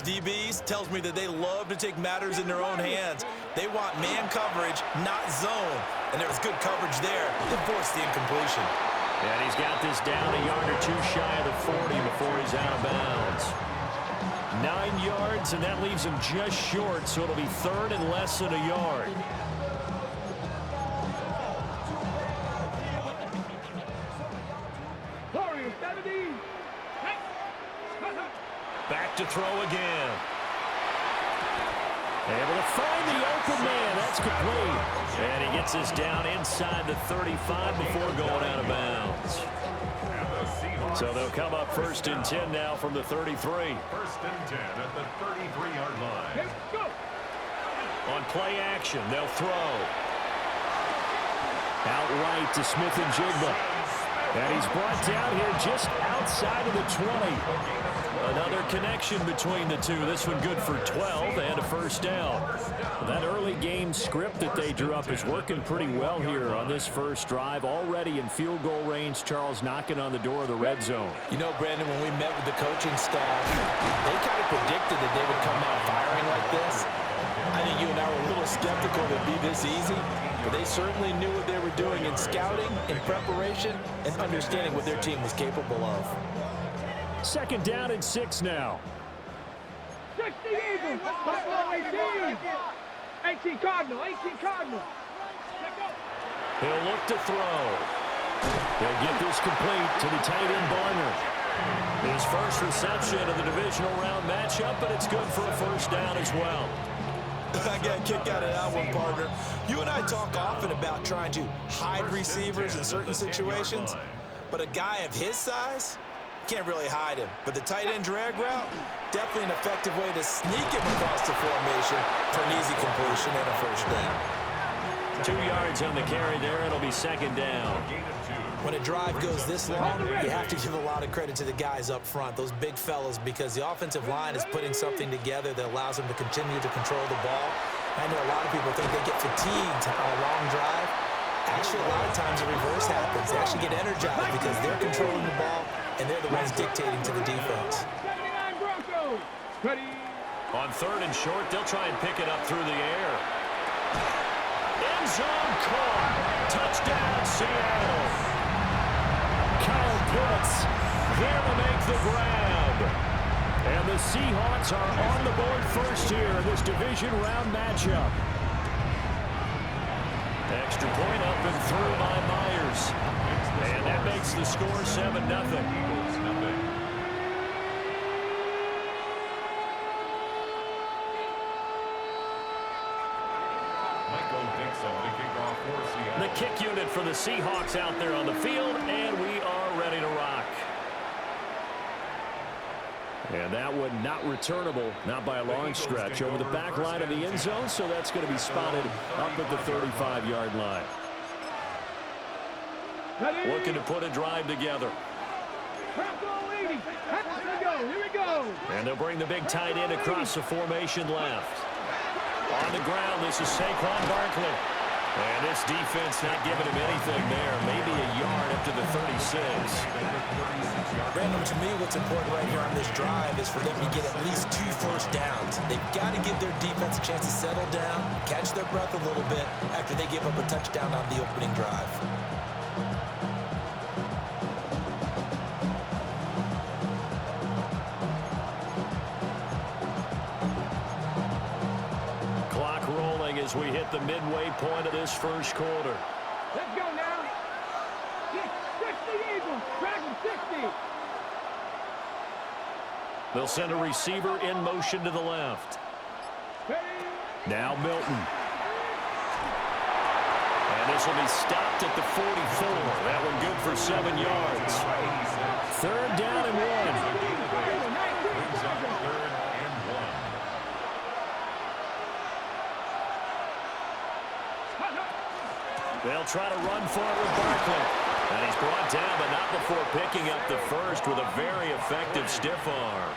DBs tells me that they love to take matters in their own hands. They want man coverage, not zone. And there was good coverage there. They forced the incompletion. And he's got this down a yard or two shy of the 40 before he's out of bounds. 9 yards, and that leaves him just short, so it'll be third and less than a yard. Back to throw again. Able to find the open man. That's complete. And he gets this down inside the 35 before going out of bounds. So they'll come up 1st and 10 now from the 33. 1st and 10 at the 33-yard line. On play action, they'll throw. Out right to Smith-Njigba. And he's brought down here just outside of the 20. Another connection between the two. This one good for 12 and a first down. That early game script that they drew up is working pretty well here on this first drive. Already in field goal range, Charles knocking on the door of the red zone. You know, Brandon, when we met with the coaching staff, they kind of predicted that they would come out firing like this. I think you and I were a little skeptical that it'd be this easy, but they certainly knew what they were doing in scouting, in preparation, and understanding what their team was capable of. 2nd down and 6 now. 60 Eagles, Buffalo 18. 18 Cardinal, 18 Cardinal. He'll look to throw. He'll get this complete to the tight end Barner. His first reception of the divisional round matchup, but it's good for a first down as well. I got a kick out of that one, partner. You and I talk often about trying to hide receivers in certain situations, but a guy of his size can't really hide him. But the tight end drag route, definitely an effective way to sneak him across the formation for an easy completion and a first down. 2 yards on the carry there. It'll be 2nd down. When a drive goes this long, you have to give a lot of credit to the guys up front, those big fellas, because the offensive line is putting something together that allows them to continue to control the ball. I know a lot of people think they get fatigued on a long drive. Actually, a lot of times the reverse happens. They actually get energized because they're controlling the ball, and they're the ones dictating to the defense. On 3rd and short, they'll try and pick it up through the air. End zone caught. Touchdown, Seattle. Kyle Pitts there to make the grab. And the Seahawks are on the board first here in this division round matchup. Extra point up and through by Myers. And that makes the score 7-0. The kick unit for the Seahawks out there on the field, and we are ready to rock. And that one not returnable, not by a long stretch, over the back line of the end zone, so that's going to be spotted up at the 35-yard line. Looking to put a drive together. Here we go. And they'll bring the big tight end across the formation left. On the ground, this is Saquon Barkley. And this defense not giving him anything there. Maybe a yard up to the 36. Brandon, to me, what's important right here on this drive is for them to get at least 2 first downs. They've got to give their defense a chance to settle down, catch their breath a little bit after they give up a touchdown on the opening drive. As we hit the midway point of this first quarter. Let's go now. 60 Eagles, Dragon 60. They'll send a receiver in motion to the left. Now Milton. And this will be stopped at the 44. That one good for 7 yards. 3rd down and 1. They'll try to run for it with Barkley. And he's brought down, but not before picking up the first with a very effective stiff arm.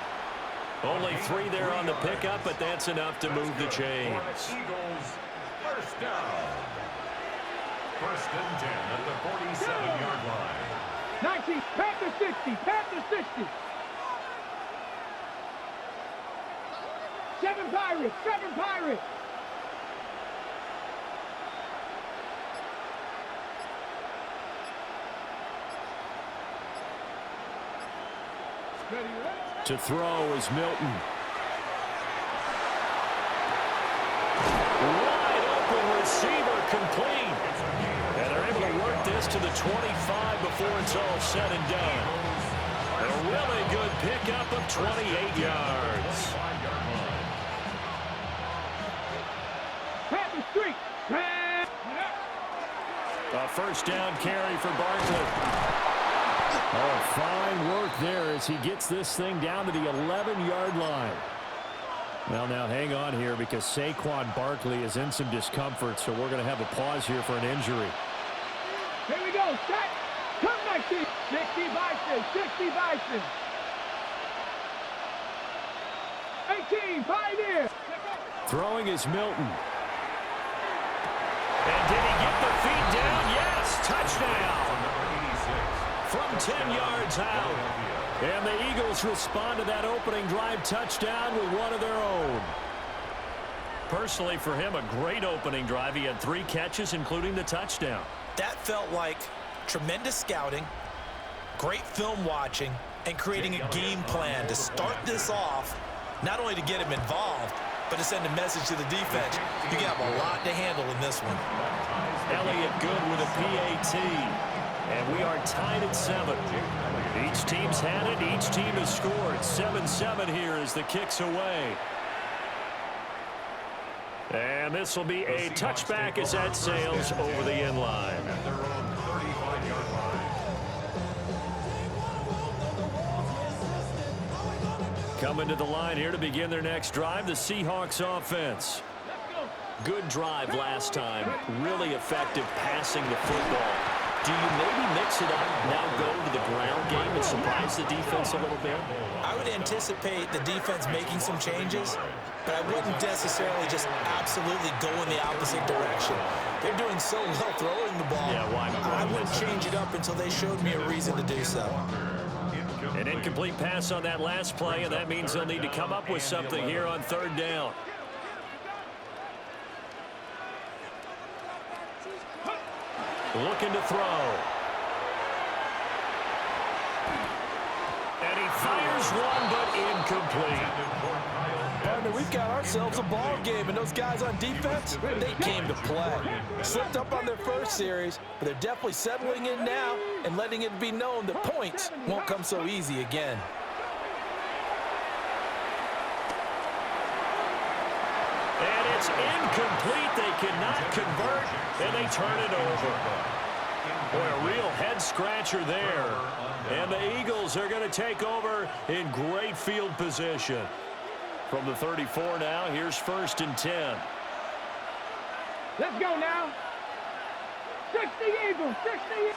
Only 3 there on the pickup, but that's enough to move the chains. Eagles, first down. 1st and 10 at the 47-yard line. 19, Panther 60, Panther 60. 7 Pirates, 7 Pirates. To throw is Milton. Wide open receiver, complete. And they're able to work this to the 25 before it's all said and done. A really good pickup of 28 yards. Pat the street. A first down carry for Barkley. Oh, fine work there as he gets this thing down to the 11-yard line. Well, now hang on here because Saquon Barkley is in some discomfort, so we're going to have a pause here for an injury. Here we go. Set. Come back to 60 Bison. 60 Bison. 18. Pioneer. Throwing is Milton. And did he get the feet down? Yes. Touchdown. From 10 yards out. And the Eagles respond to that opening drive touchdown with one of their own. Personally, for him, a great opening drive. He had 3 catches, including the touchdown. That felt like tremendous scouting, great film watching, and creating a game plan to start this off, not only to get him involved, but to send a message to the defense. You have a lot to handle in this one. Elliott good with a PAT. And we are tied at 7. Each team's had it. Each team has scored. 7-7 here as the kick's away. And this will be a touchback as that sails over the end line. At their own 35-yard line. Coming to the line here to begin their next drive, the Seahawks offense. Good drive last time. Really effective passing the football. Do you maybe mix it up, now go to the ground game and surprise the defense a little bit? I would anticipate the defense making some changes, but I wouldn't necessarily just absolutely go in the opposite direction. They're doing so well throwing the ball. Yeah, why not? I wouldn't change it up until they showed me a reason to do so. An incomplete pass on that last play, and that means they'll need to come up with something here on 3rd down. Looking to throw. And he fires one, but incomplete. Partner, we've got ourselves a ball game, and those guys on defense, they came to play. Slipped up on their first series, but they're definitely settling in now and letting it be known that points won't come so easy again. And it's incomplete. They cannot convert, and they turn it over. Boy, a real head-scratcher there. And the Eagles are going to take over in great field position. From the 34 now, here's 1st and 10. Let's go now. 60 Eagles. 60.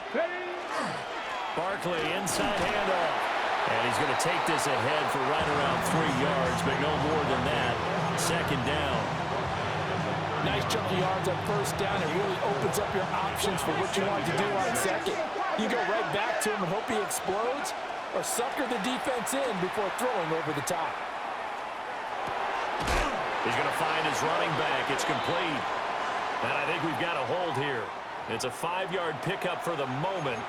Barkley, inside handoff. And he's going to take this ahead for right around 3 yards, but no more than that. 2nd down. Nice chunk of yards on 1st down. It really opens up your options for what you want to do on 2nd. You go right back to him and hope he explodes, or sucker the defense in before throwing over the top. He's going to find his running back. It's complete. And I think we've got a hold here. It's a 5-yard pickup for the moment.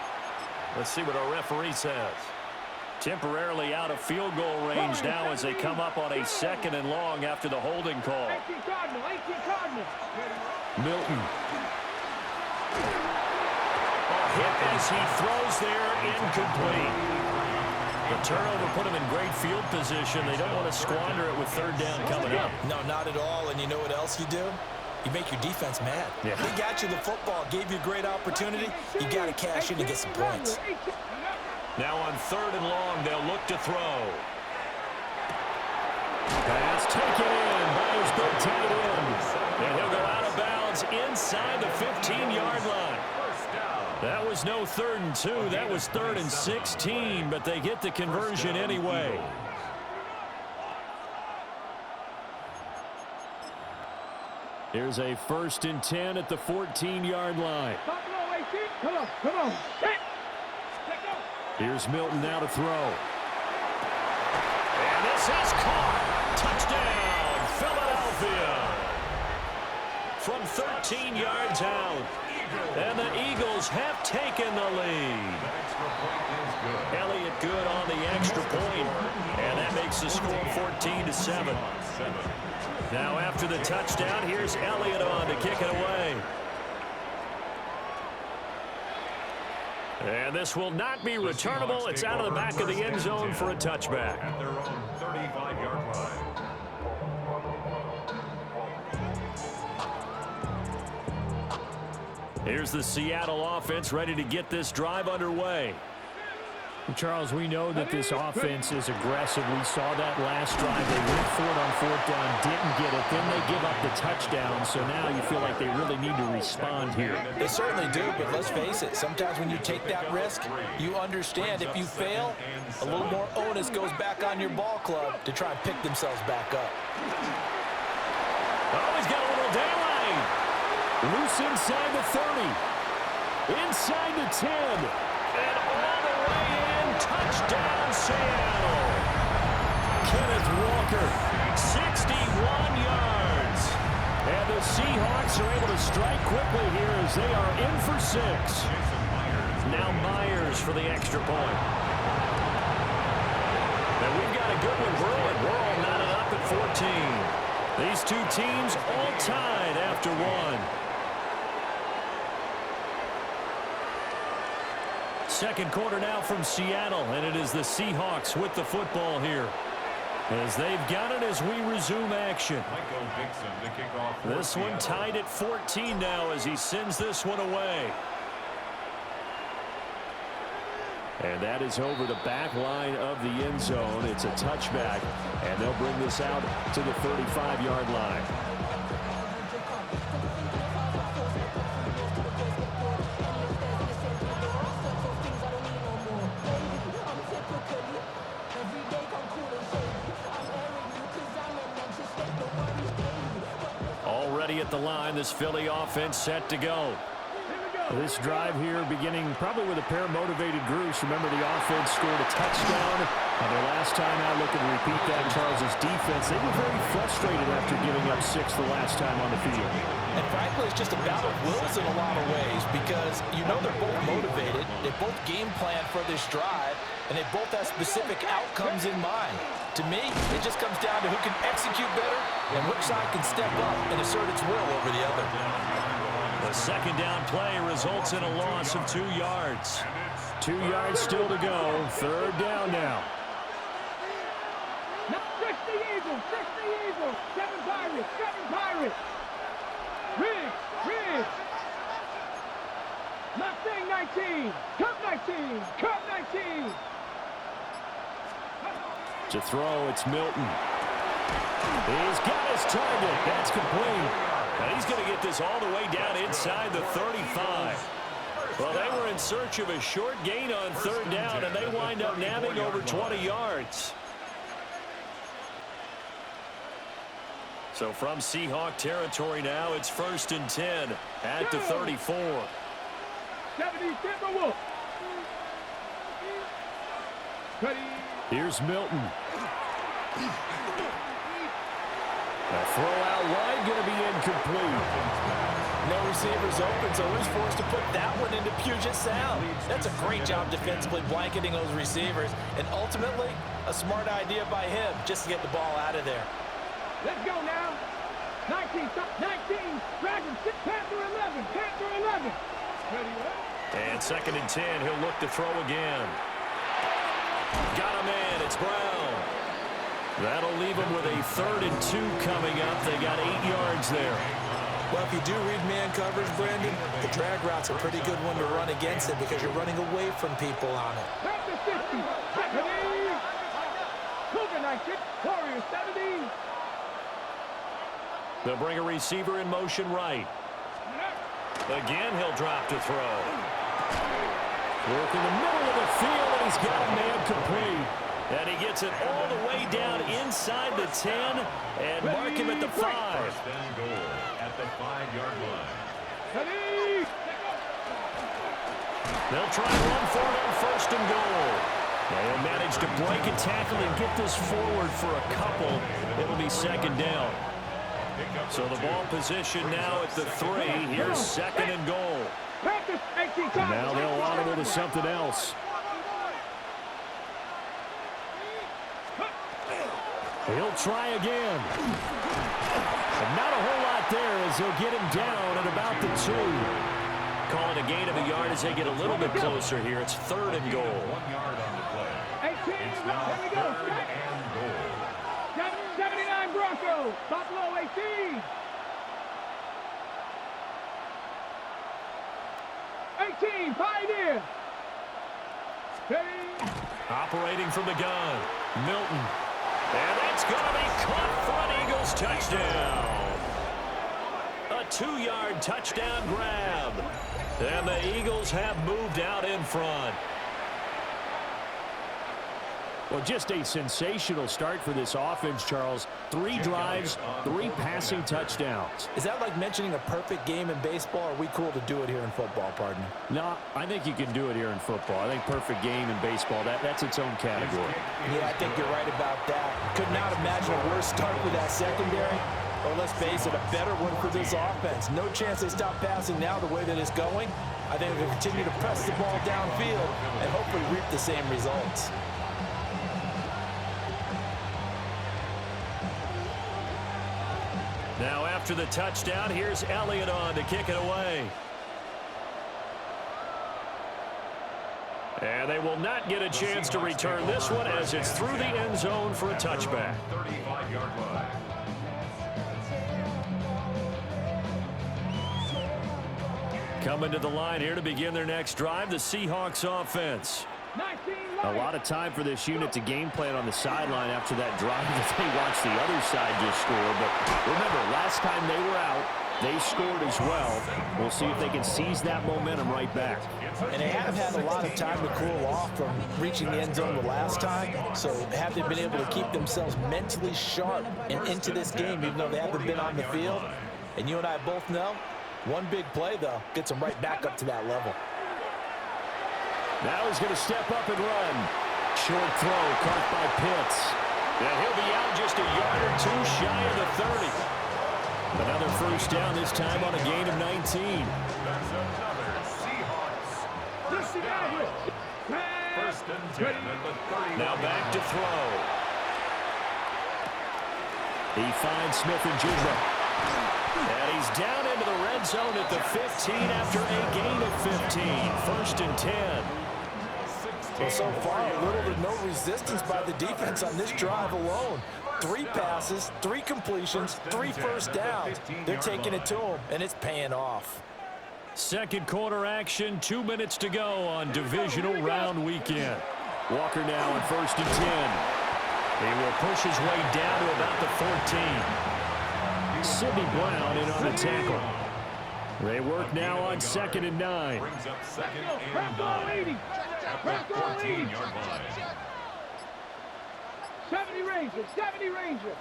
Let's see what our referee says. Temporarily out of field goal range now as they come up on a 2nd and long after the holding call. 18 Cardinal. Milton. A hit as he throws there, incomplete. The turnover put him in great field position. They don't want to squander it with 3rd down coming up. No, not at all. And you know what else you do? You make your defense mad. Yeah. They got you the football, gave you a great opportunity. You got to cash in and get some points. Now on 3rd and long, they'll look to throw. Pass taken in by his big tight end. And he'll go out of bounds inside the 15-yard line. That was no 3rd and 2. That was 3rd and 16, but they get the conversion anyway. Here's a 1st and 10 at the 14-yard line. Come on. Here's Milton now to throw. And this is caught. Touchdown, from 13 yards out. And the Eagles have taken the lead. Elliott good on the extra point, and that makes the score 14-7. Now after the touchdown, here's Elliott on to kick it away. And this will not be returnable. It's out of the back of the end zone for a touchback. At their own 35-yard line. Here's the Seattle offense ready to get this drive underway. Charles, we know that this offense is aggressive. We saw that last drive. They went for it on fourth down, didn't get it. Then they give up the touchdown. So now you feel like they really need to respond here. They certainly do, but let's face it. Sometimes when you take that risk, you understand if you fail, a little more onus goes back on your ball club to try and pick themselves back up. Oh, he's got a little daylight. Loose inside the 30. Inside the 10. And all the way in. Touchdown, Seattle. Kenneth Walker, 61 yards. And the Seahawks are able to strike quickly here as they are in for 6. Now Myers for the extra point. And we've got a good one brewing. We're all knotted up at 14. These two teams all tied after one. Second quarter now from Seattle, and it is the Seahawks with the football here. As they've got it as we resume action. Michael Dixon to kick off. This one tied at 14 now as he sends this one away. And that is over the back line of the end zone. It's a touchback, and they'll bring this out to the 35-yard line. Already at the line, this Philly offense set to go. This drive here beginning probably with a pair of motivated groups. Remember, the offense scored a touchdown. And their last time out, looking to repeat that in Charles's defense. They were very frustrated after giving up 6 the last time on the field. And frankly, it's just a battle of wills in a lot of ways because you know they're both motivated. They both game plan for this drive, and they both have specific outcomes in mind. To me, it just comes down to who can execute better and which side can step up and assert its will over the other. The second down play results in a loss of 2 yards. 2 yards still to go. Third down now. 60 Eagles, 60 Eagles, 7 Pirates, 7 Pirates. Riggs. Mustang 19, Cup 19, Cup 19. To throw, it's Milton. He's got his target. That's complete. And he's going to get this all the way down inside the 35. Well, they were in search of a short gain on third down, and they wind up nabbing over 20 yards. So from Seahawk territory now, it's 1st and 10 at the 34. 70 Timberwolves. Here's Milton. A throw out wide going to be incomplete. No receivers open, so who's forced to put that one into Puget Sound? That's a great job defensively blanketing those receivers, and ultimately, a smart idea by him just to get the ball out of there. Let's go now. 19, Dragons, Panther 11, Panther 11. And 2nd and 10, he'll look to throw again. Got him in, it's Brown. That'll leave him with a 3rd and 2 coming up. They got 8 yards there. Well, if you do read man coverage, Brandon, the drag route's a pretty good one to run against it because you're running away from people on it. Panther 50, Cougar 19, Warriors 70. They'll bring a receiver in motion right. Again, he'll drop to throw. Work in the middle of the field, and he's got a man complete. And he gets it all the way down inside the 10 and mark him at the 5. 1st and goal at the 5-yard line. They'll try and run for it on 1st and goal. They'll manage to break a tackle and get this forward for a couple. It'll be 2nd down. So the ball position now at the 3. Here's 2nd and goal. Now they'll audible to something else. He'll try again. And not a whole lot there as they'll get him down at about the 2. Call it a gain of a yard as they get a little bit closer here. It's 3rd and goal. 1 yard on the play. 18, It's now here we go. 3rd and goal. 79 Broncos. Buffalo 18. 18, Pioneer. Operating from the gun. Milton. And that's going to be caught for an Eagles touchdown. A 2-yard touchdown grab. And the Eagles have moved out in front. Well, just a sensational start for this offense, Charles. 3 drives, 3 passing touchdowns. Is that like mentioning a perfect game in baseball? Or are we cool to do it here in football, partner? No, I think you can do it here in football. I think perfect game in baseball, that's its own category. Yeah, I think you're right about that. Could not imagine a worse start for that secondary. Or let's face it, a better one for this offense. No chance they stop passing now the way that it's going. I think they'll continue to press the ball downfield and hopefully reap the same results. Now after the touchdown, here's Elliott on to kick it away. And they will not get a chance to return this one as it's through the end zone for a touchback. 35-yard line. Coming to the line here to begin their next drive, the Seahawks offense. A lot of time for this unit to game plan on the sideline after that drive that they watched the other side just score. But remember, last time they were out, they scored as well. We'll see if they can seize that momentum right back. And they have had a lot of time to cool off from reaching the end zone the last time. So have they been able to keep themselves mentally sharp and into this game, even though they haven't been on the field? And you and I both know, one big play, though, gets them right back up to that level. Now he's going to step up and run. Short throw caught by Pitts. And he'll be out just a yard or 2 shy of the 30. Another first down, this time on a gain of 19. That's another Seahawks. First and 10 at the 30. Now back to throw. He finds Smith and Jigba. And he's down into the red zone at the 15 after a gain of 15. First and 10. Well, so far, little to no resistance by the defense on this drive alone. 3 passes, 3 completions, 3 first downs. They're taking it to them, and it's paying off. Second quarter action, 2 minutes to go on divisional round weekend. Walker now on first and 10. He will push his way down to about the 14. Sidney Brown in on the tackle. They work now on 2nd and 9. Brings up 2nd and 9. At the 14-yard line. 70 Rangers, 70 Rangers.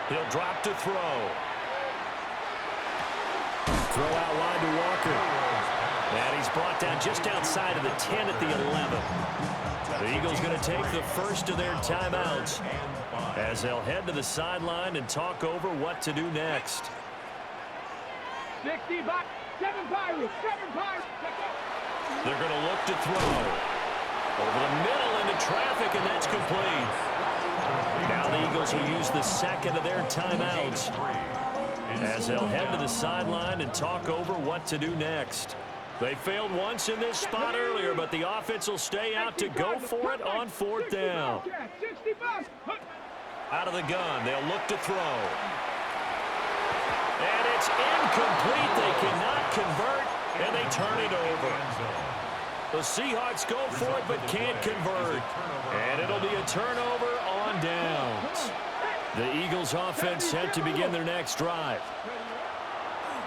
He'll drop to throw. Throw out line to Walker. And he's brought down just outside of the 10 at the 11. The Eagles going to take the first of their timeouts as they'll head to the sideline and talk over what to do next. 60 back, 7 Pirates, 7 Pirates. They're going to look to throw. Over the middle into traffic, and that's complete. Now the Eagles will use the second of their timeouts as they'll head to the sideline and talk over what to do next. They failed once in this spot earlier, but the offense will stay out to go for it on 4th down. Out of the gun, they'll look to throw. And it's incomplete. They cannot convert, and they turn it over. The Seahawks go for it but can't convert. And it'll be a turnover on downs. The Eagles offense set to begin their next drive.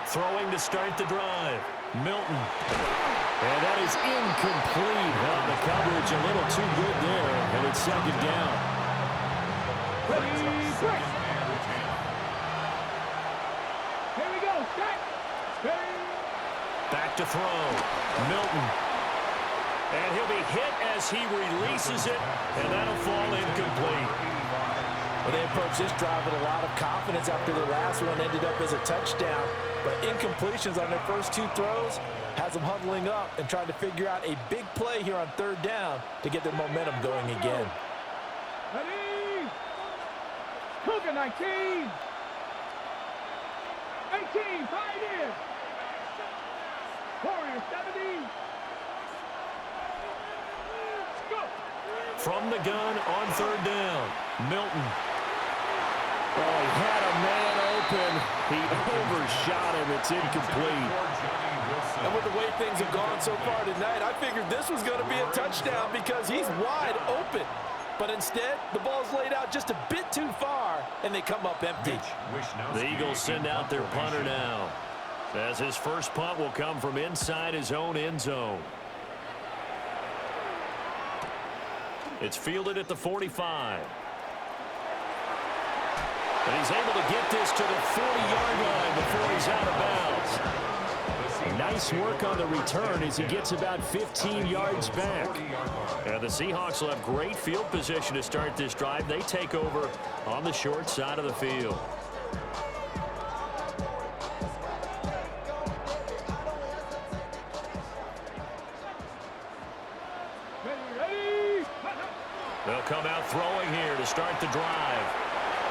Throwing to start the drive. Milton. And that is incomplete. Well, the coverage a little too good there, and it's 2nd down. Here we go, set. Back to throw. Milton. And he'll be hit as he releases it, and that'll fall incomplete. approach this drive with a lot of confidence after their last one ended up as a touchdown. But incompletions on their first 2 throws has them huddling up and trying to figure out a big play here on 3rd down to get their momentum going again. Ready? Cougar 19. 18, Pioneer. Warrior 70. Go. From the gun on 3rd down, Milton. Oh, he had a man open. He overshot him. It's incomplete. And with the way things have gone so far tonight, I figured this was going to be a touchdown because he's wide open. But instead, the ball's laid out just a bit too far, and they come up empty. The Eagles send out their punter now, as his first punt will come from inside his own end zone. It's fielded at the 45. And he's able to get this to the 40-yard line before he's out of bounds. Nice work on the return as he gets about 15 yards back. And the Seahawks will have great field position to start this drive. They take over on the short side of the field. Ready? They'll come out throwing here to start the drive.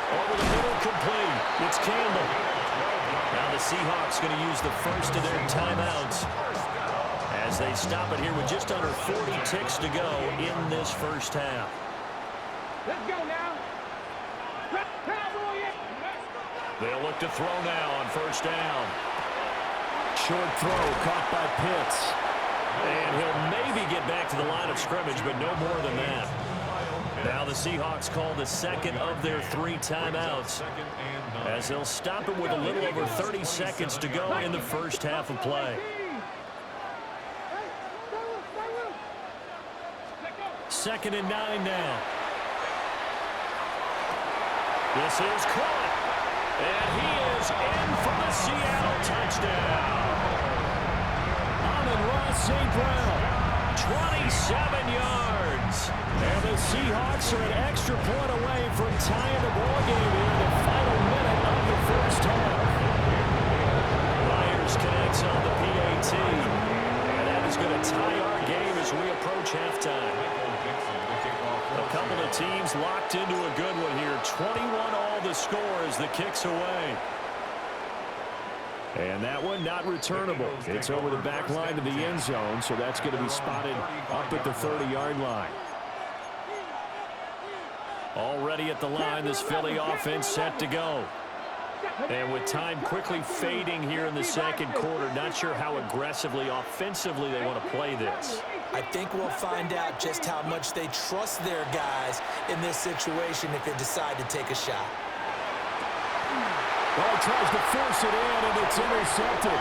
Over the middle, complete. It's Campbell. Now the Seahawks going to use the first of their timeouts as they stop it here with just under 40 ticks to go in this first half. Let's go now. Cowboy. They'll look to throw now on 1st down. Short throw caught by Pitts. And he'll maybe get back to the line of scrimmage, but no more than that. Now the Seahawks call the second of their 3 timeouts as they'll stop it with a little over 30 seconds to go in the first half of play. 2nd and 9 now. This is caught. And he is in for the Seattle touchdown. Amon-Ra St. Brown, 27 yards. And the Seahawks are an extra point away from tying the ball game here in the final minute of the first half. Myers connects on the PAT. And that is going to tie our game as we approach halftime. A couple of teams locked into a good one here. 21 all the score as the kick's away. And that one not returnable. It's over the back line of the end zone, so that's going to be spotted up at the 30-yard line. Already at the line, this Philly offense set to go. And with time quickly fading here in the second quarter, not sure how aggressively, offensively they want to play this. I think we'll find out just how much they trust their guys in this situation if they decide to take a shot. Well, he tries to force it in, and it's intercepted.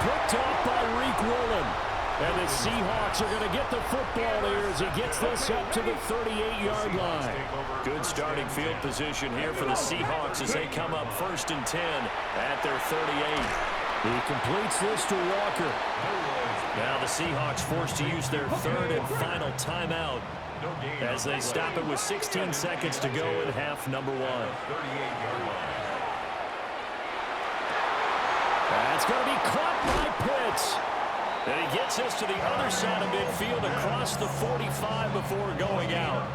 Picked off by Reek Woolen. And the Seahawks are going to get the football here as he gets this up to the 38-yard line. Good starting field position here for the Seahawks as they come up 1st and 10 at their 38. He completes this to Walker. Now the Seahawks forced to use their 3rd and final timeout as they stop it with 16 seconds to go in half number 1. That's going to be caught by Pitts. And he gets us to the other side of midfield across the 45 before going out.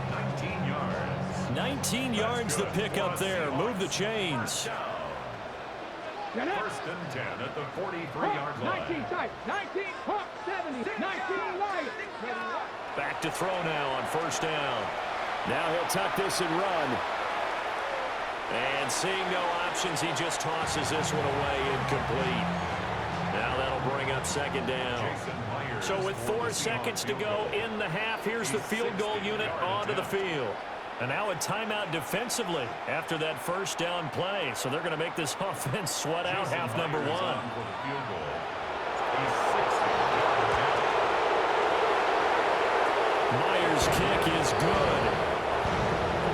19 yards the pick up there. Move the chains. 1st and 10 at the 43-yard line. 19 tight. 19 pump 70. 19 light. Back to throw now on 1st down. Now he'll tuck this and run. And seeing no options, he just tosses this one away incomplete. Now that'll bring up 2nd down. So with 4 seconds to go in the half, here's the field goal unit onto the field. And now a timeout defensively after that 1st down play. So they're going to make this offense sweat out half number 1. Myers' kick is good.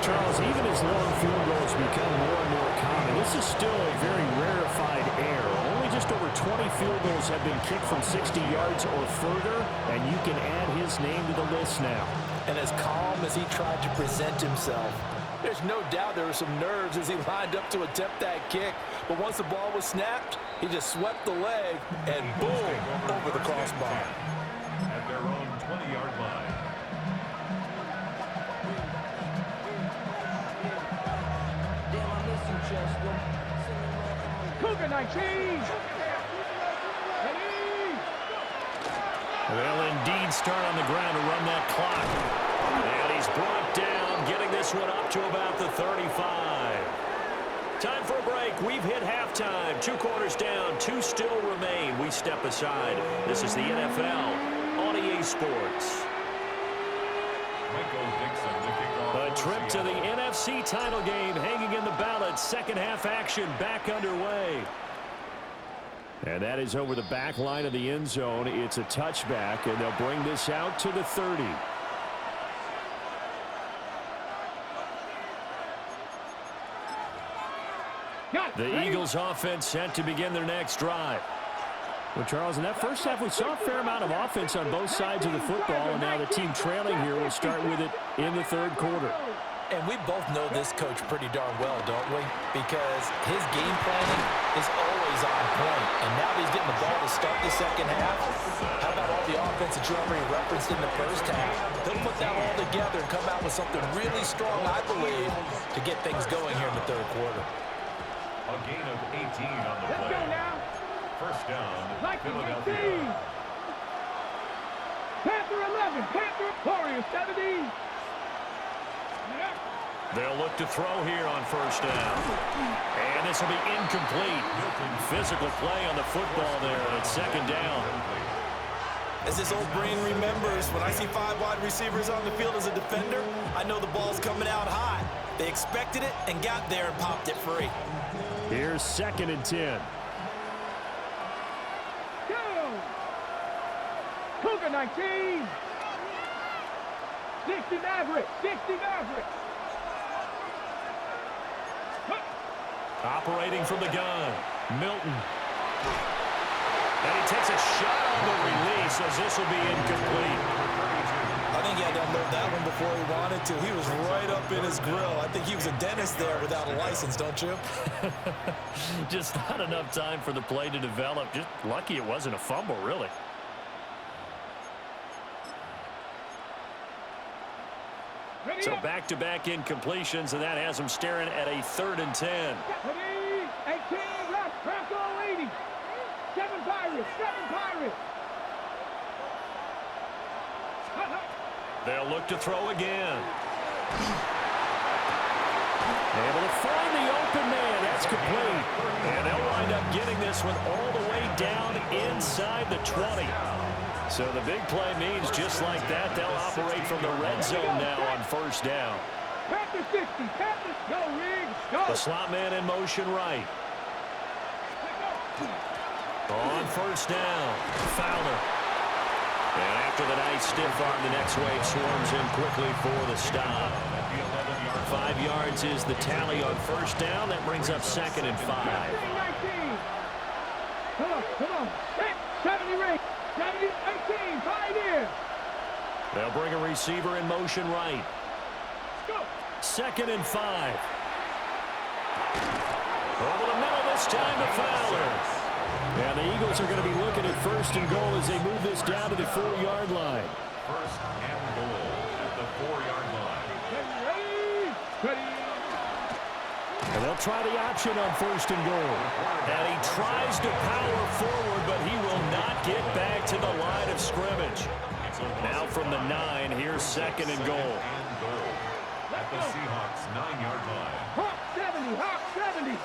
Charles, even as long field goals become more and more common, this is still a very rarefied error. Only just over 20 field goals have been kicked from 60 yards or further, and you can add his name to the list now. And as calm as he tried to present himself, There's no doubt there were some nerves as he lined up to attempt that kick. But once the ball was snapped, he just swept the leg and boom, over the crossbar. At their own 20-yard line. Cougar 19. They'll indeed start on the ground to run that clock. And he's brought down, getting this one up to about the 35. Time for a break. We've hit halftime. 2 quarters down, 2 still remain. We step aside. This is the NFL on EA Sports. Michael Dixon to kick off. A trip to the NFC title game hanging in the balance. Second half action back underway. And that is over the back line of the end zone. It's a touchback, and they'll bring this out to the 30. The Eagles offense set to begin their next drive. Well, Charles, in that first half, we saw a fair amount of offense on both sides of the football, and now the team trailing here will start with it in the third quarter. And we both know this coach pretty darn well, don't we? Because his game planning is always on point. And now that he's getting the ball to start the second half, how about all the offense that you already referenced in the first half? He'll put that all together and come out with something really strong, I believe, to get things going here in the third quarter. A gain of 18 on the Let's play. go now. First down, Like Philadelphia. Panther 11. Panther Warriors 70. They'll look to throw here on first down. And this will be incomplete. Physical play on the football there, and it's second down. As this old brain remembers, when I see 5 wide receivers on the field as a defender, I know the ball's coming out hot. They expected it and got there and popped it free. Here's 2nd and 10. Go! Cougar 19. 60 Maverick. 60 Maverick. Operating from the gun, Milton. And he takes a shot on the release as this will be incomplete. I think he had to unload that one before he wanted to. He was right up in his grill. I think he was a dentist there without a license, don't you? Just not enough time for the play to develop. Just lucky it wasn't a fumble, really. So back-to-back incompletions, and that has him staring at a 3rd and 10. 18 left. Bronco 80. 7 Pirates. 7 Pirates. They'll look to throw again. Able to find the open man. That's complete. And they'll wind up getting this one all the way down inside the 20. So the big play means just like that, they'll operate from the red zone now on first down. Panther 60. Panther. Go, Riggs. Go. The slot man in motion right. On first down, Fowler. And after the nice stiff arm, the next wave swarms in quickly for the stop. 5 yards is the tally on first down. That brings up 2nd and 5. 19. Come on, come on. 70 ring. 70, 18. Pioneer. They'll bring a receiver in motion right. Go. 2nd and 5. Over the middle this time to Fowler. And the Eagles are going to be looking at 1st and goal as they move this down to the 4-yard line. 1st and goal at the 4-yard line. Ready. Ready. And they'll try the option on 1st and goal. And he tries to power forward, but he will not get back to the line of scrimmage. Now from the 9, here's 2nd and goal. At the Seahawks 9-yard line. Hawk 70. Hawk 70.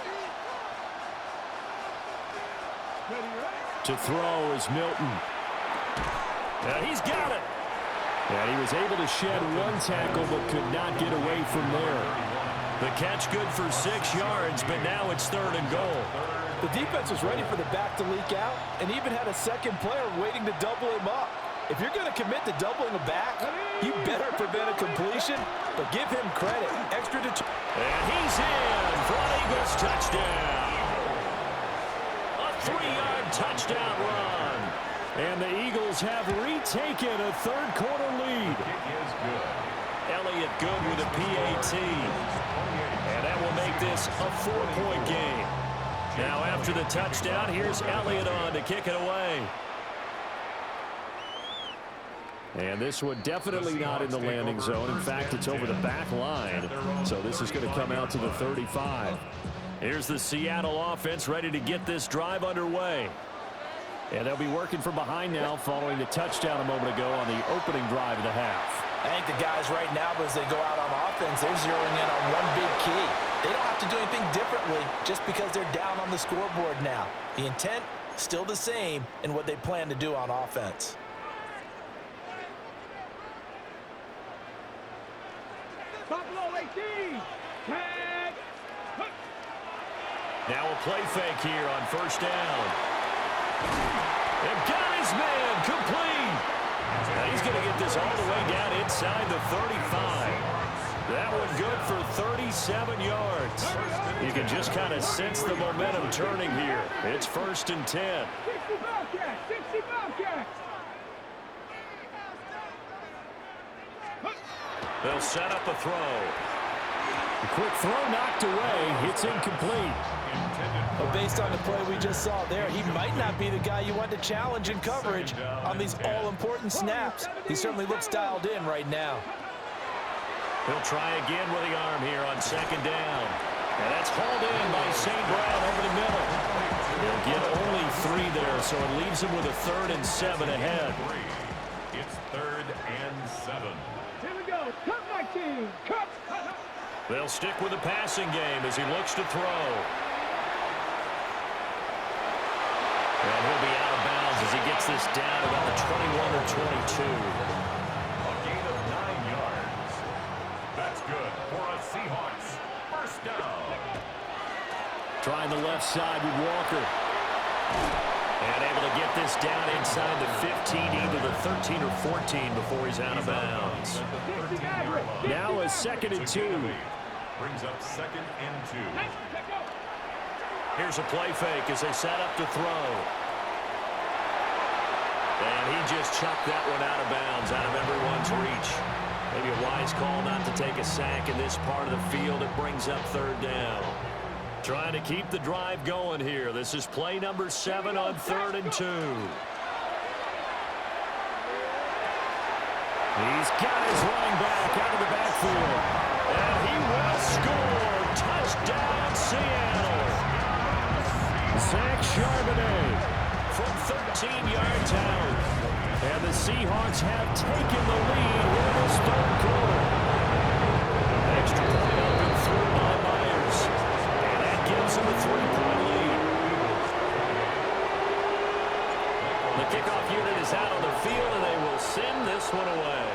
To throw is Milton. And he's got it. And he was able to shed 1 tackle but could not get away from there. The catch good for 6 yards, but now it's 3rd and goal. The defense was ready for the back to leak out and even had a second player waiting to double him up. If you're going to commit to doubling a back, you better prevent a completion, but give him credit. Extra determination. And he's in for an Eagles touchdown. A 3-yard touchdown run. And the Eagles have retaken a 3rd quarter lead. Kick is good. Elliott good with a PAT. this a 4-point game. Now after the touchdown, here's Elliott on to kick it away. And this one definitely not in the landing zone. In fact, it's over the back line. So this is going to come out to the 35. Here's the Seattle offense ready to get this drive underway. And they'll be working from behind now following the touchdown a moment ago on the opening drive of the half. I think the guys right now, as they go out on offense, they're zeroing in on one big key. They don't have to do anything differently just because they're down on the scoreboard now. The intent, still the same in what they plan to do on offense. Buffalo 18. Tag. Now a play fake here on first down. And got his man complete. Now he's going to get this all the way down inside the 35. That one good for 37 yards. You can just kind of sense the momentum turning here. It's 1st and 10. 65 cats. 65 cats. They'll set up a throw. A quick throw knocked away. It's incomplete. But based on the play we just saw there, he might not be the guy you want to challenge in coverage on these all-important snaps. He certainly looks dialed in right now. He'll try again with the arm here on 2nd down. And that's hauled in by St. Brown over the middle. They'll get only 3 there, so it leaves him with a 3rd and 7 ahead. It's 3rd and 7. Here we go. Cut my team. Cut. They'll stick with the passing game as he looks to throw. And he'll be out of bounds as he gets this down about the 21 or 22. A gain of 9 yards. That's good for a Seahawks 1st down. Trying the left side with Walker. And able to get this down inside the 15, either the 13 or 14 before he's out of bounds. Now a 2nd and 2. Brings up 2nd and 2. Here's a play fake as they set up to throw. And he just chucked that one out of bounds, out of everyone's reach. Maybe a wise call not to take a sack in this part of the field. It brings up 3rd down. Trying to keep the drive going here. This is play number 7 on 3rd and 2. He's got his running back out of the backfield. And he will score. Touchdown, Seattle. Zach Charbonnet from 13 yards out. And the Seahawks have taken the lead in this 3rd quarter. Extra point up and through by Myers. And that gives him a 3-point lead. The kickoff unit is out on the field, and they will send this one away.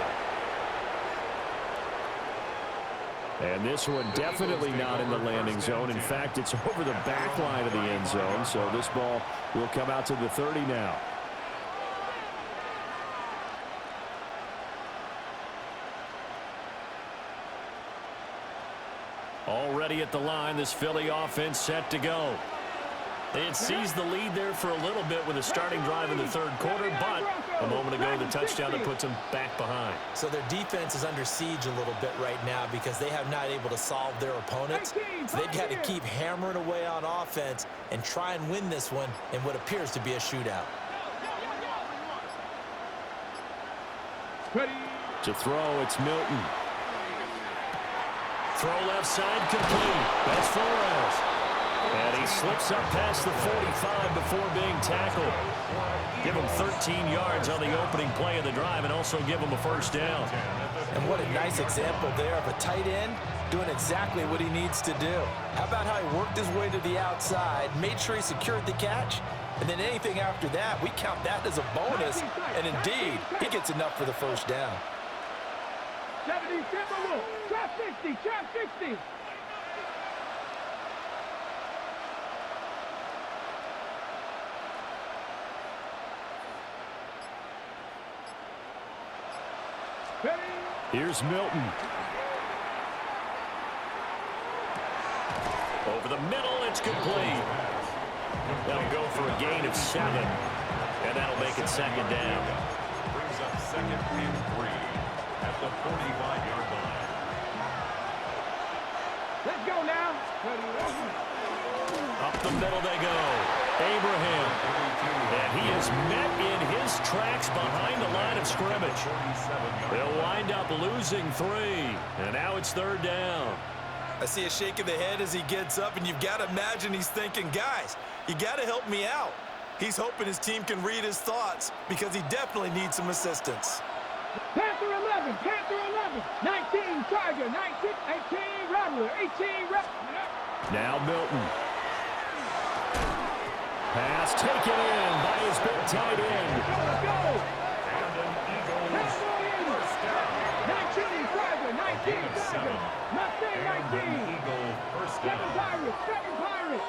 And this one definitely not in the landing zone. In fact, it's over the back line of the end zone. So this ball will come out to the 30 now. Already at the line, this Philly offense set to go. They had seized the lead there for a little bit with a starting drive in the 3rd quarter, but a moment ago, the touchdown that puts them back behind. So their defense is under siege a little bit right now because they have not able to solve their opponents. So they've got to keep hammering away on offense and try and win this one in what appears to be a shootout. To throw, it's Milton. Throw left side complete. That's Flores. And he slips up past the 45 before being tackled. Give him 13 yards on the opening play of the drive and also give him a 1st down. And what a nice example there of a tight end doing exactly what he needs to do. How about how he worked his way to the outside, made sure he secured the catch, and then anything after that, we count that as a bonus. And indeed, he gets enough for the 1st down. 70, Timberwolf. Trap 60, trap 60. Here's Milton. Over the middle, it's complete. That'll go for a gain of 7. And that'll make it 2nd down. Brings up 2nd and 3 at the 45-yard line. Let's go now. Up the middle they go. Abraham. And he is met in his tracks behind the line of scrimmage. They'll wind up losing 3. And now it's 3rd down. I see a shake of the head as he gets up, and you've got to imagine he's thinking, guys, you got to help me out. He's hoping his team can read his thoughts because he definitely needs some assistance. Panther 11, Panther 11, 19, Tiger, 19, 18, Rattler, 18, Rattler. Now Milton. Pass taken in by his big tight end. Let's go. 19, Tiger, 19, Tiger, Mustang 19. 7 Pirates, 7 Pirates.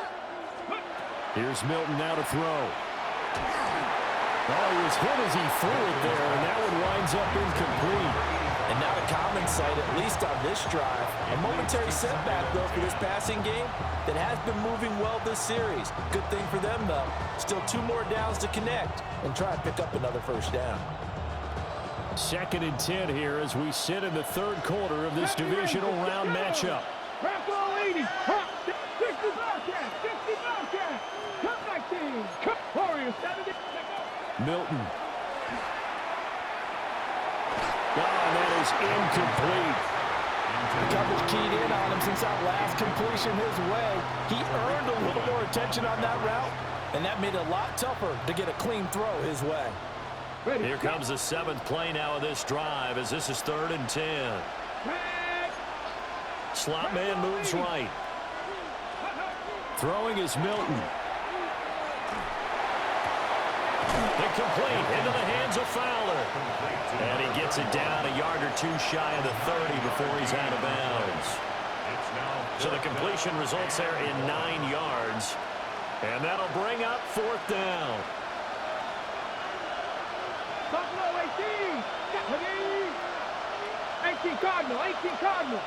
Here's Milton now to throw. Oh, he was hit as he threw it there, and that one winds up incomplete. And not a common sight, at least on this drive. A momentary setback, though, for this passing game that has been moving well this series. Good thing for them, though. Still 2 more downs to connect and try and pick up another 1st down. 2nd and 10 here as we sit in the 3rd quarter of this divisional round matchup. Raffle 80, 60 Bobcats, 60 Bobcats, Cup 19, Cup Warriors 70. Milton. And that is incomplete. The coverage keyed in on him since that last completion his way. He earned a little more attention on that route, and that made it a lot tougher to get a clean throw his way. Here comes the 7th play now of this drive as this is 3rd and 10. Slot man moves right. Throwing is Milton. Incomplete into the hands of Fowler. And he gets it down a yard or 2 shy of the 30 before he's out of bounds. So the completion results there in 9 yards. And that'll bring up 4th down. Buffalo 18, 18 Cardinal, 18 Cardinal,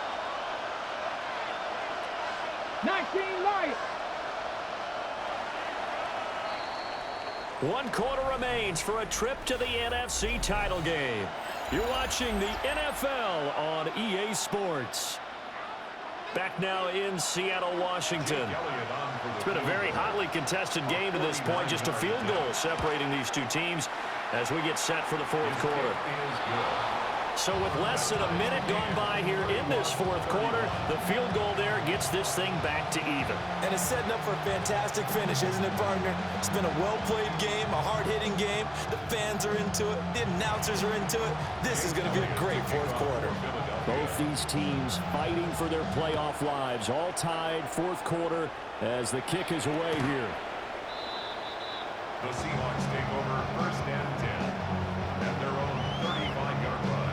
19 Lions. 1 quarter remains for a trip to the NFC title game. You're watching the NFL on EA Sports. Back now in Seattle, Washington. It's been a very hotly contested game to this point. Just a field goal separating these 2 teams as we get set for the 4th quarter. So with less than a minute gone by here in this 4th quarter, the field goal there gets this thing back to even. And it's setting up for a fantastic finish, isn't it, partner? It's been a well-played game, a hard-hitting game. The fans are into it. The announcers are into it. This is going to be a great 4th quarter. Both these teams fighting for their playoff lives. All tied, 4th quarter as the kick is away here. The Seahawks take over 1st and 10 at their own 35-yard line.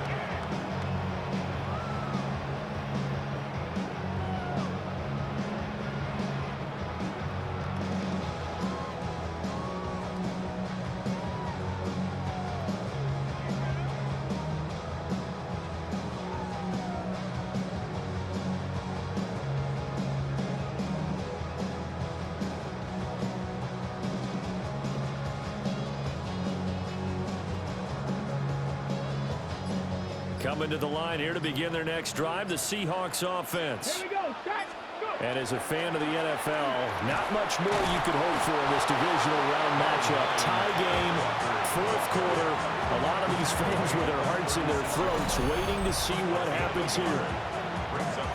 Coming to the line here to begin their next drive, the Seahawks offense. Here we go, Jack. Go. And as a fan of the NFL, not much more you could hope for in this divisional round matchup. Tie game, 4th quarter. A lot of these fans with their hearts in their throats waiting to see what happens here.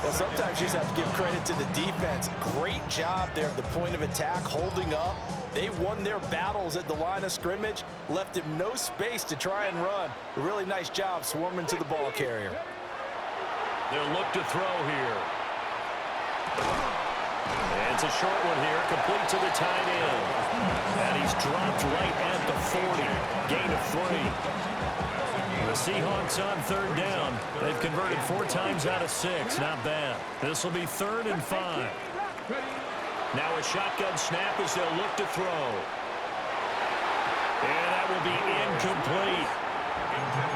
Well, sometimes you just have to give credit to the defense. Great job there at the point of attack, holding up. They won their battles at the line of scrimmage, left him no space to try and run. A really nice job swarming to the ball carrier. They'll look to throw here. And it's a short one here, complete to the tight end. And he's dropped right at the 40. Gain of 3. The Seahawks on 3rd down. They've converted 4 times out of 6. Not bad. This will be 3rd and 5. Now a shotgun snap as they'll look to throw. And that will be incomplete.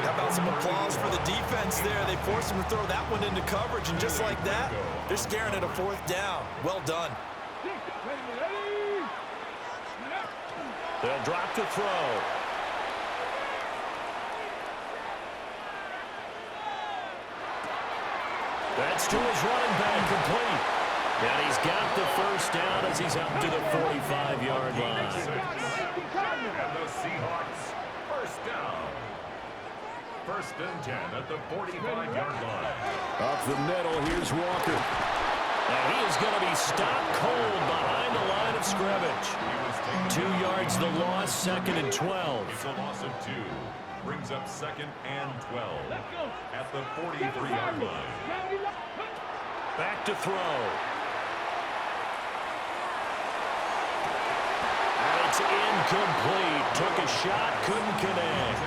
How about some applause for the defense there? They forced him to throw that one into coverage, and just like that, they're staring at a 4th down. Well done. They'll drop to throw. That's to his running back, complete. And he's got first down as he's up to the 45-yard line. And the Seahawks, first down. First and 10 at the 45-yard line. Up the middle, here's Walker. And he is going to be stopped cold behind the line of scrimmage. 2 yards the loss, second and 12. It's a loss of 2. Brings up second and 12 at the 43-yard line. Back to throw. And it's incomplete. Took a shot, couldn't connect.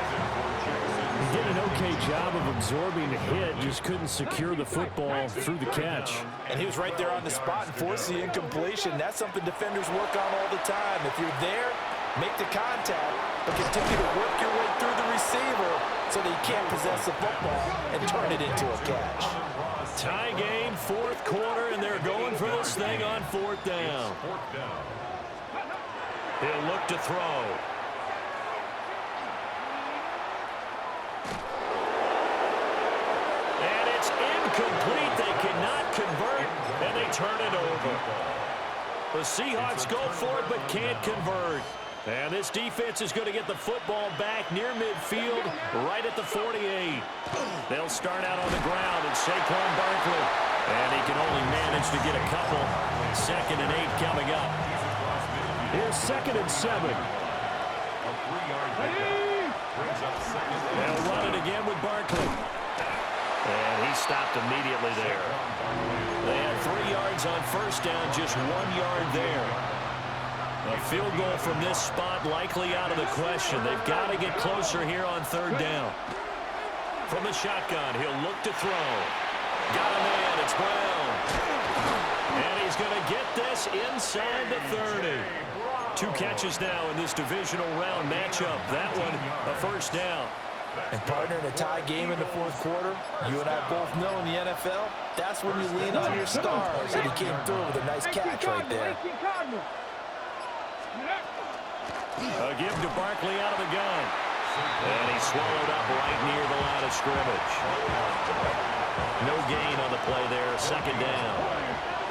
He did an okay job of absorbing the hit, just couldn't secure the football through the catch. And he was right there on the spot and forced the incompletion. That's something defenders work on all the time. If you're there, make the contact, but continue to work your way through the receiver so that you can't possess the football and turn it into a catch. Tie game, fourth quarter, and they're going for this thing on fourth down. He'll look to throw. And it's incomplete. They cannot convert, and they turn it over. The Seahawks go for it, but can't convert. And this defense is going to get the football back near midfield, right at the 48. They'll start out on the ground, and Saquon Barkley. And he can only manage to get a couple. Second and 8 coming up. Here's second and 7. A 3-yard pickup brings up second. They'll run it again with Barkley. And he stopped immediately there. They had 3 yards on first down, just 1 yard there. A field goal from this spot likely out of the question. They've got to get closer here on third down. From the shotgun, he'll look to throw. Got a man, it's Brown. And he's going to get this inside the 30. 2 catches now in this divisional round matchup. That one, a first down. And partner, in a tie game in the fourth quarter, you and I both know in the NFL, that's when you lean on your stars. And he came through with a nice catch right there. A give to Barkley out of the gun. And he swallowed up right near the line of scrimmage. No gain on the play there, second down.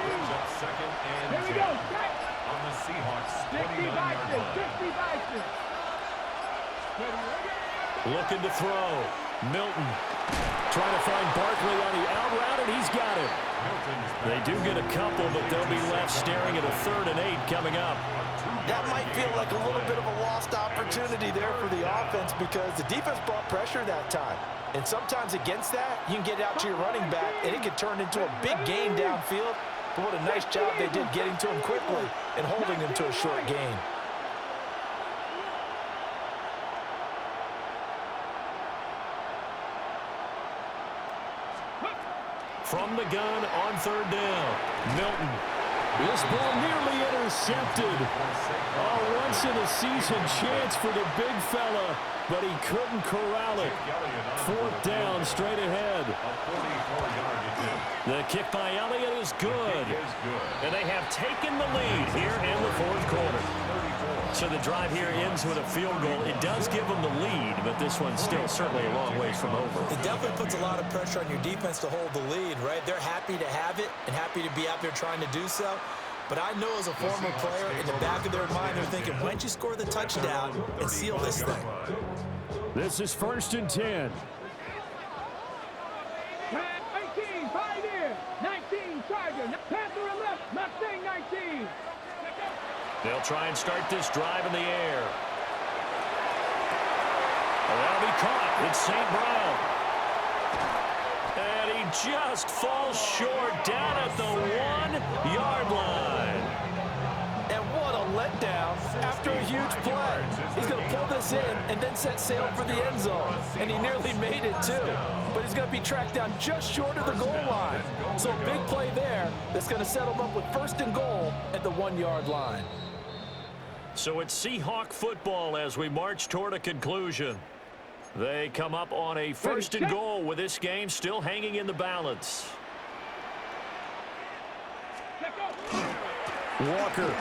Brings up second and 10 on the Seahawks 29-yard line. Looking to throw. Milton trying to find Barkley on the out route, and he's got him. They do get a couple, but they'll be left staring at a third and 8 coming up. That might feel like a little bit of a lost opportunity there for the offense because the defense brought pressure that time. And sometimes against that, you can get out to your running back, and it can turn into a big gain downfield. But what a nice job they did getting to him quickly and holding him to a short gain. From the gun on third down, Milton. This ball nearly intercepted. Oh, once-in-a-season chance for the big fella, but he couldn't corral it. Fourth down, straight ahead. The kick by Elliott is good. And they have taken the lead here in the fourth quarter. So the drive here ends with a field goal. It does give them the lead, but this one's still certainly a long ways from over. It definitely puts a lot of pressure on your defense to hold the lead, right? They're happy to have it and happy to be out there trying to do so. But I know as a former player, in the back of their mind, they're thinking, why don't you score the touchdown and seal this thing? This is first and 10. 18, 5 here. 19, Charger. Panther and left. Mustang 19. They'll try and start this drive in the air. That'll be caught. It's St. Brown. And he just falls short down at the 1-yard line. And what a letdown after a huge play. He's going to pull this in and then set sail for the end zone. And he nearly made it too. But he's going to be tracked down just short of the goal line. So a big play there that's going to set him up with first and goal at the 1-yard line. So it's Seahawk football as we march toward a conclusion. They come up on a first and goal with this game still hanging in the balance. Walker.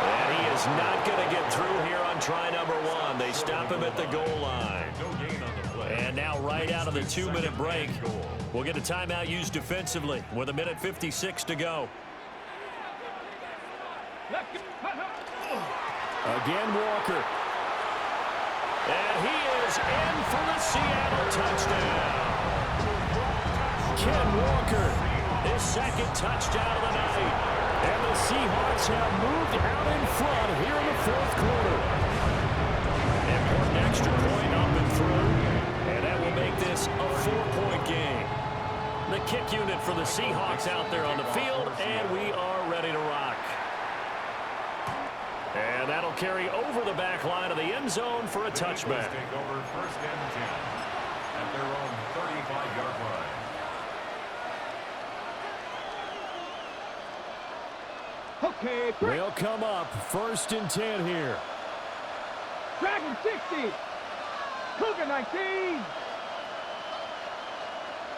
And he is not going to get through here on try number 1. They stop him at the goal line. And now right out of the 2-minute break, we'll get a timeout used defensively with 1:56 to go. Again, Walker. And he is in for the Seattle touchdown. Ken Walker, his second touchdown of the night. And the Seahawks have moved out in front here in the fourth quarter. Important extra point up and through. And that will make this a 4-point game. The kick unit for the Seahawks out there on the field, and we are ready to rock. And that'll carry over the back line of the end zone for a touchback. Take over first and 10 at their own 35-yard line. Okay, They'll come up first and 10 here. Dragon 60. Cougar 19.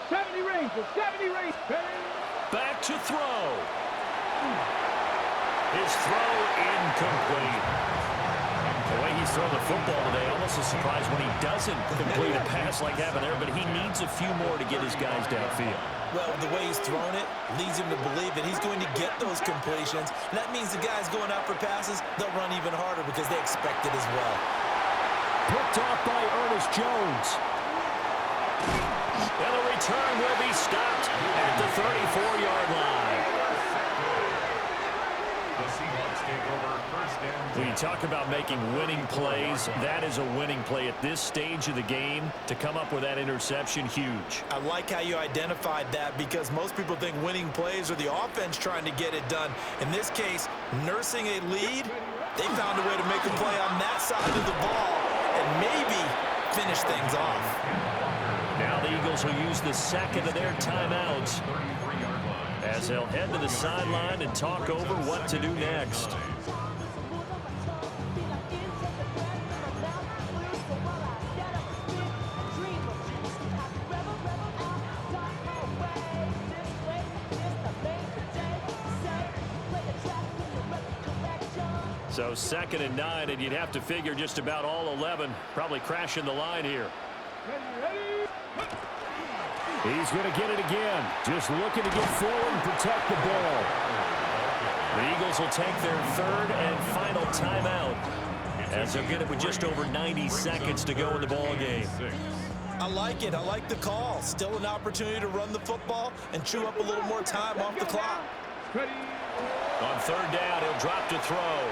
70 Rangers, 70 Rangers. Back to throw. His throw incomplete. The way he's throwing the football today, almost a surprise when he doesn't complete a pass like that there, but he needs a few more to get his guys downfield. Well, the way he's thrown it leads him to believe that he's going to get those completions. And that means the guys going out for passes, they'll run even harder because they expect it as well. Picked off by Ernest Jones. And the return will be stopped at the 34-yard line. The Seahawks take over first and 10. When you talk about making winning plays, that is a winning play at this stage of the game. To come up with that interception, huge. I like how you identified that because most people think winning plays are the offense trying to get it done. In this case, nursing a lead, they found a way to make a play on that side of the ball and maybe finish things off. Now the Eagles will use the second of their timeouts as they'll head to the sideline and talk over what to do next. So 2nd and 9, and you'd have to figure just about all 11 probably crashing the line here. He's going to get it again. Just looking to get forward and protect the ball. The Eagles will take their third and final timeout as they'll get it with just over 90 seconds to go in the ball game. I like it. I like the call. Still an opportunity to run the football and chew up a little more time off the clock. On third down, he'll drop to throw.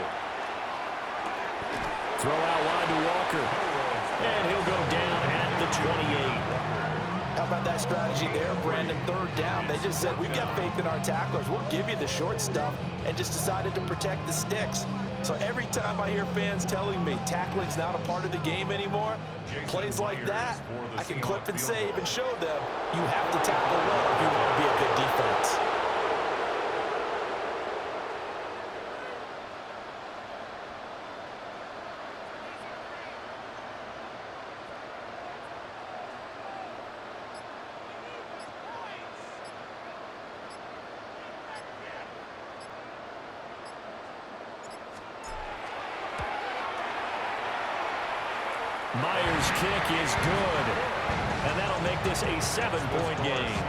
Throw out wide to Walker. And he'll go down at the 28. How about that strategy there, Brandon? Third down. They just said, we've got faith in our tacklers. We'll give you the short stuff, and just decided to protect the sticks. So every time I hear fans telling me tackling's not a part of the game anymore, plays like that, I can clip and save and show them you have to tackle well if you want to be a good defense. Myers' kick is good, and that'll make this a 7-point game.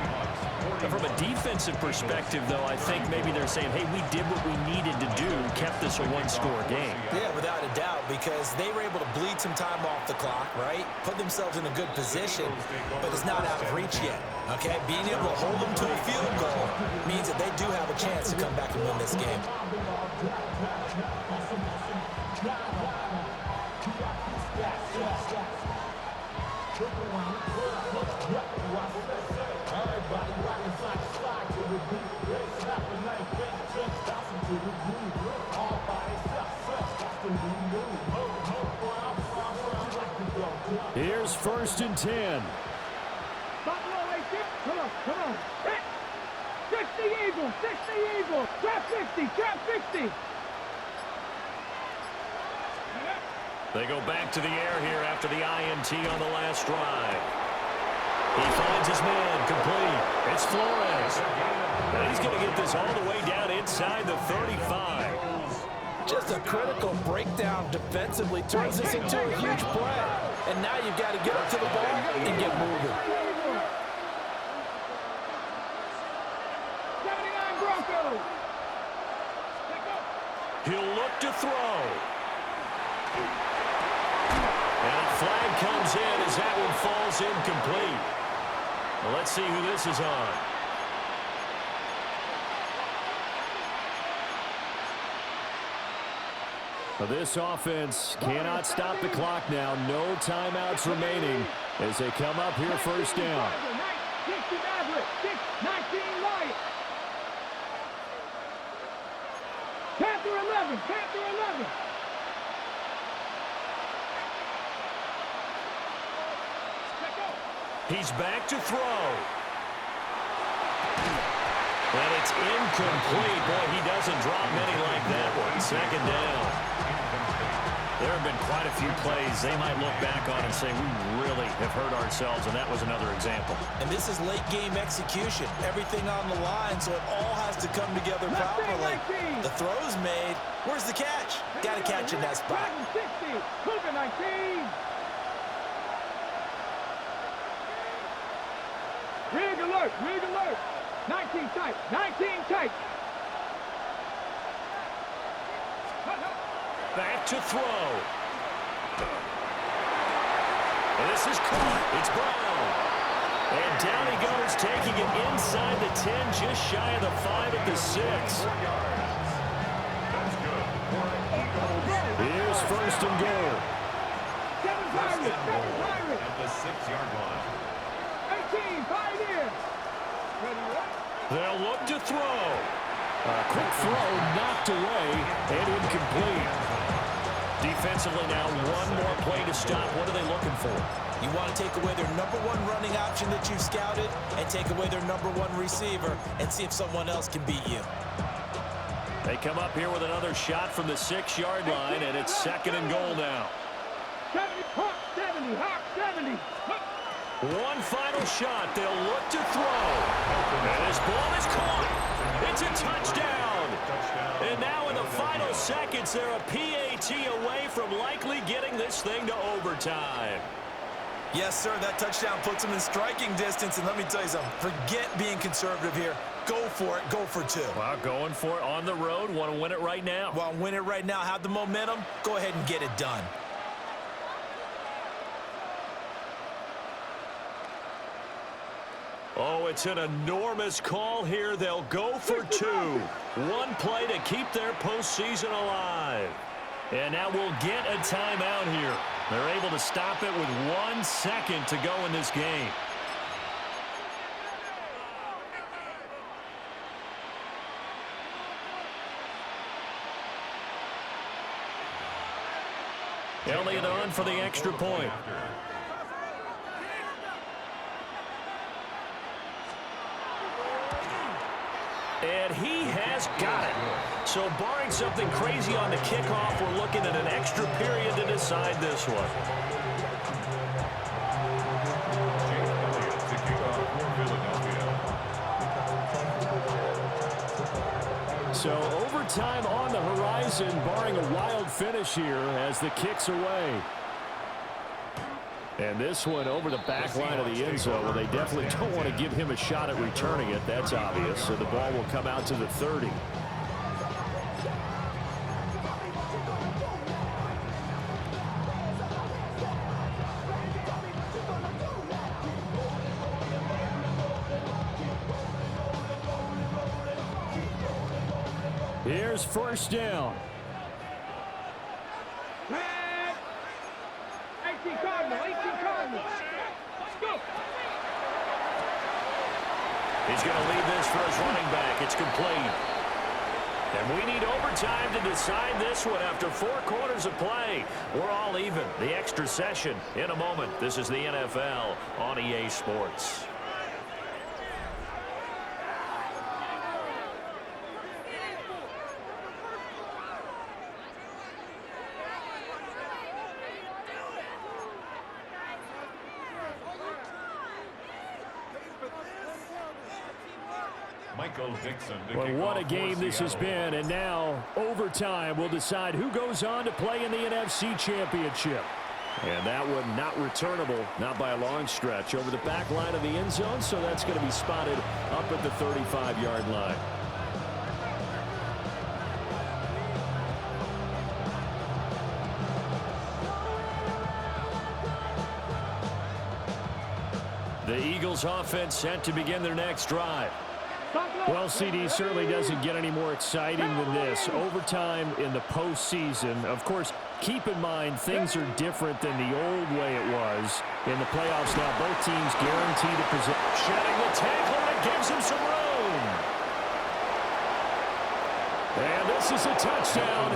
Now, from a defensive perspective, though, I think maybe they're saying, hey, we did what we needed to do, kept this a one-score game. Yeah, without a doubt, because they were able to bleed some time off the clock, right? Put themselves in a good position, but it's not out of reach yet, okay? Being able to hold them to a field goal means that they do have a chance to come back and win this game. Here's 1st and 10. Come on. 60 Eagles, 60 Eagles. Trap 50, trap 50. They go back to the air here after the INT on the last drive. He finds his man, complete. It's Flores. And he's going to get this all the way down inside the 35. Just a critical breakdown defensively turns this into a huge play. And now you've got to get up to the ball and get moving. 79 Broncos. look to throw. And a flag comes in as that one falls incomplete. Well, let's see who this is on. This offense cannot stop the clock now. No timeouts remaining as they come up here first down. 6-19 Panther 11, Panther 11. He's back to throw. And it's incomplete. Boy, he doesn't drop many like that one. Second down. There have been quite a few plays they might look back on and say, we really have hurt ourselves, and that was another example. And this is late-game execution. Everything on the line, so it all has to come together properly. The throw's made. Where's the catch? Got to catch in that spot. 60, Cougar 19. Rig alert, rig alert. 19 tight, 19 tight. Back to throw. This is caught. It's Brown. And down he goes, taking it inside the 10, just shy of the 5 at the 6. Here's first and goal. 7 Pirates, 7 Pirates. At the 6-yard line. 18, 5 in. Ready, right? They'll look to throw. Quick throw knocked away and incomplete. Defensively now, one more play to stop. What are they looking for? You want to take away their #1 running option that you've scouted and take away their #1 receiver and see if someone else can beat you. They come up here with another shot from the 6-yard line, and it's second and goal now. 70, Hawk 70, Hawk 70. One final shot. They'll look to throw. And his ball is caught. It's a touchdown. And now in the final seconds, they're a PAT away from likely getting this thing to overtime. Yes, sir, that touchdown puts them in striking distance, and let me tell you something. Forget being conservative here. Go for it. Go for 2. Well, going for it on the road. Want to win it right now. Well, win it right now. Have the momentum. Go ahead and get it done. Oh, it's an enormous call here. They'll go for 2. One play to keep their postseason alive. And now we'll get a timeout here. They're able to stop it with 1 second to go in this game. Elliott on for the extra point. And he has got it. So barring something crazy on the kickoff, we're looking at an extra period to decide this one. To kick off for Philadelphia. So overtime on the horizon, barring a wild finish here as the kick's away. And this one over the back line of the end zone. Well, they definitely don't want to give him a shot at returning it. That's obvious. So the ball will come out to the 30. Here's first down. 18 Cardinals, 18 Cardinals. Let's go. He's going to leave this for his running back. It's complete. And we need overtime to decide this one after 4 quarters of play. We're all even. The extra session in a moment. This is the NFL on EA Sports. Well, what a game this has been, and now overtime will decide who goes on to play in the NFC Championship. And that one not returnable, not by a long stretch, over the back line of the end zone, so that's going to be spotted up at the 35-yard line. The Eagles offense set to begin their next drive. Well, CD certainly doesn't get any more exciting than this. Overtime in the postseason. Of course, keep in mind things are different than the old way it was. In the playoffs now, both teams guaranteed a position. Shedding the tackle, and it gives him some room. And this is a touchdown.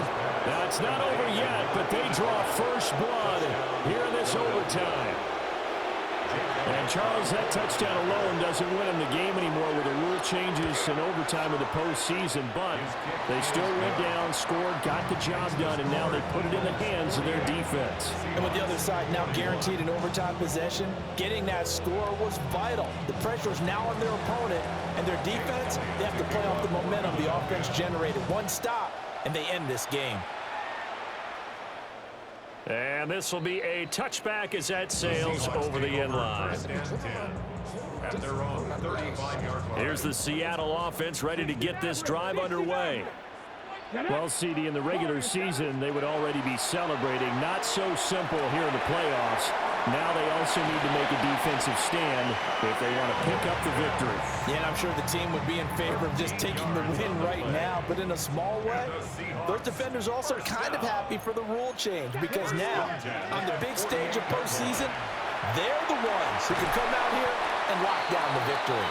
Now, it's not over yet, but they draw first blood here in this overtime. And, Charles, that touchdown alone doesn't win them the game anymore with the rule changes in overtime of the postseason, but they still went down, scored, got the job done, and now they put it in the hands of their defense. And with the other side now guaranteed an overtime possession, getting that score was vital. The pressure is now on their opponent, and their defense, they have to play off the momentum the offense generated. One stop, and they end this game. And this will be a touchback as that sails over the end line. Here's the Seattle offense ready to get this drive underway. Well, CD, in the regular season, they would already be celebrating. Not so simple here in the playoffs. Now they also need to make a defensive stand if they want to pick up the victory. Yeah, and I'm sure the team would be in favor of just taking the win right now, but in a small way, those defenders also kind of happy for the rule change because now, on the big stage of postseason, they're the ones who can come out here and lock down the victory.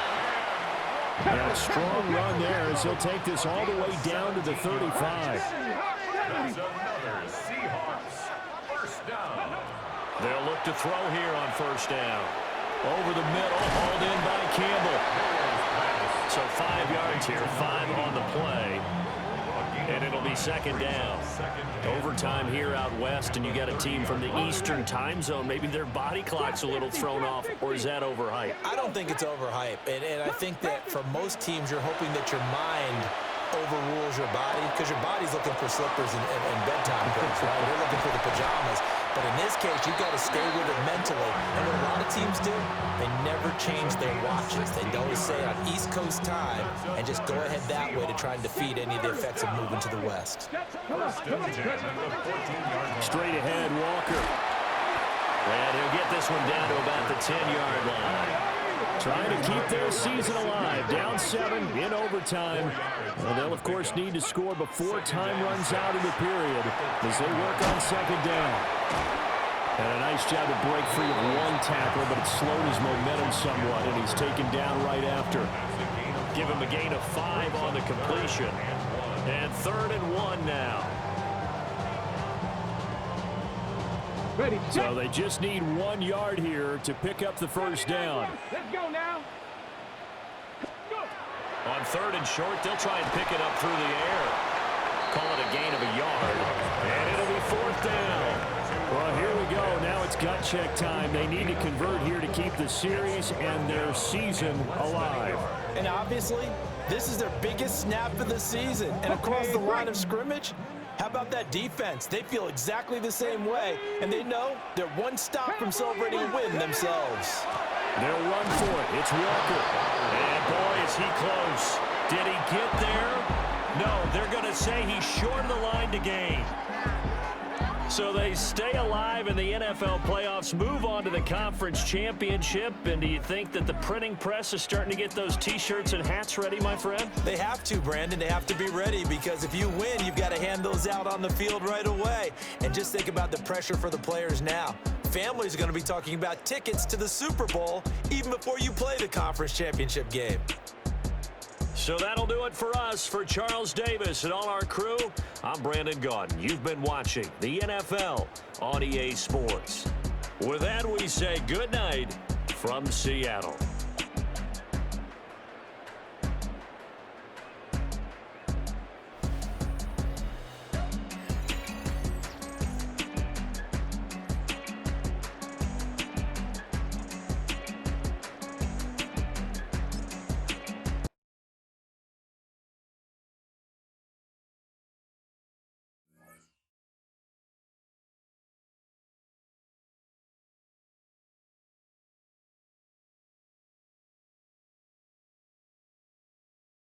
And a strong run there as he'll take this all the way down to the 35. That's another Seahawks first down. They'll look to throw here on first down. Over the middle, hauled in by Campbell. So 5 yards here, 5 on the play. And it'll be second down. Overtime here out west, and you got a team from the Eastern time zone. Maybe their body clock's a little thrown off, or is that overhyped? I don't think it's overhyped. And I think that for most teams, you're hoping that your mind overrules your body because your body's looking for slippers and bedtime clothes, right? They're looking for the pajamas. But in this case, you've got to stay with it mentally. And what a lot of teams do, they never change their watches. They always say on East Coast time and just go ahead that way to try and defeat any of the effects of moving to the West. Straight ahead, Walker. And he'll get this one down to about the 10-yard line. Trying to keep their season alive. Down 7 in overtime. And they'll, of course, need to score before time runs out of the period as they work on second down. And a nice job to break free of one tackle, but it slowed his momentum somewhat, and he's taken down right after. Give him a gain of 5 on the completion. And 3rd and 1 now. Ready, So they just need 1 yard here to pick up the first down. let's go now. Go. On 3rd and short, they'll try and pick it up through the air. Call it a gain of a yard. And it'll be 4th down. Well, here we go. Now it's gut check time. They need to convert here to keep the series and their season alive. And obviously, this is their biggest snap of the season. And across the line of scrimmage, how about that defense? They feel exactly the same way, and they know they're one stop from celebrating a win themselves. They'll run for it. It's Walker. And boy, is he close. Did he get there? No, they're going to say he's short of the line to gain. So they stay alive in the NFL playoffs, move on to the conference championship. And do you think that the printing press is starting to get those T-shirts and hats ready, my friend? They have to, Brandon. They have to be ready because if you win, you've got to hand those out on the field right away. And just think about the pressure for the players now. Families are going to be talking about tickets to the Super Bowl even before you play the conference championship game. So that'll do it for us. For Charles Davis and all our crew, I'm Brandon Gaudin. You've been watching the NFL on EA Sports. With that, we say good night from Seattle.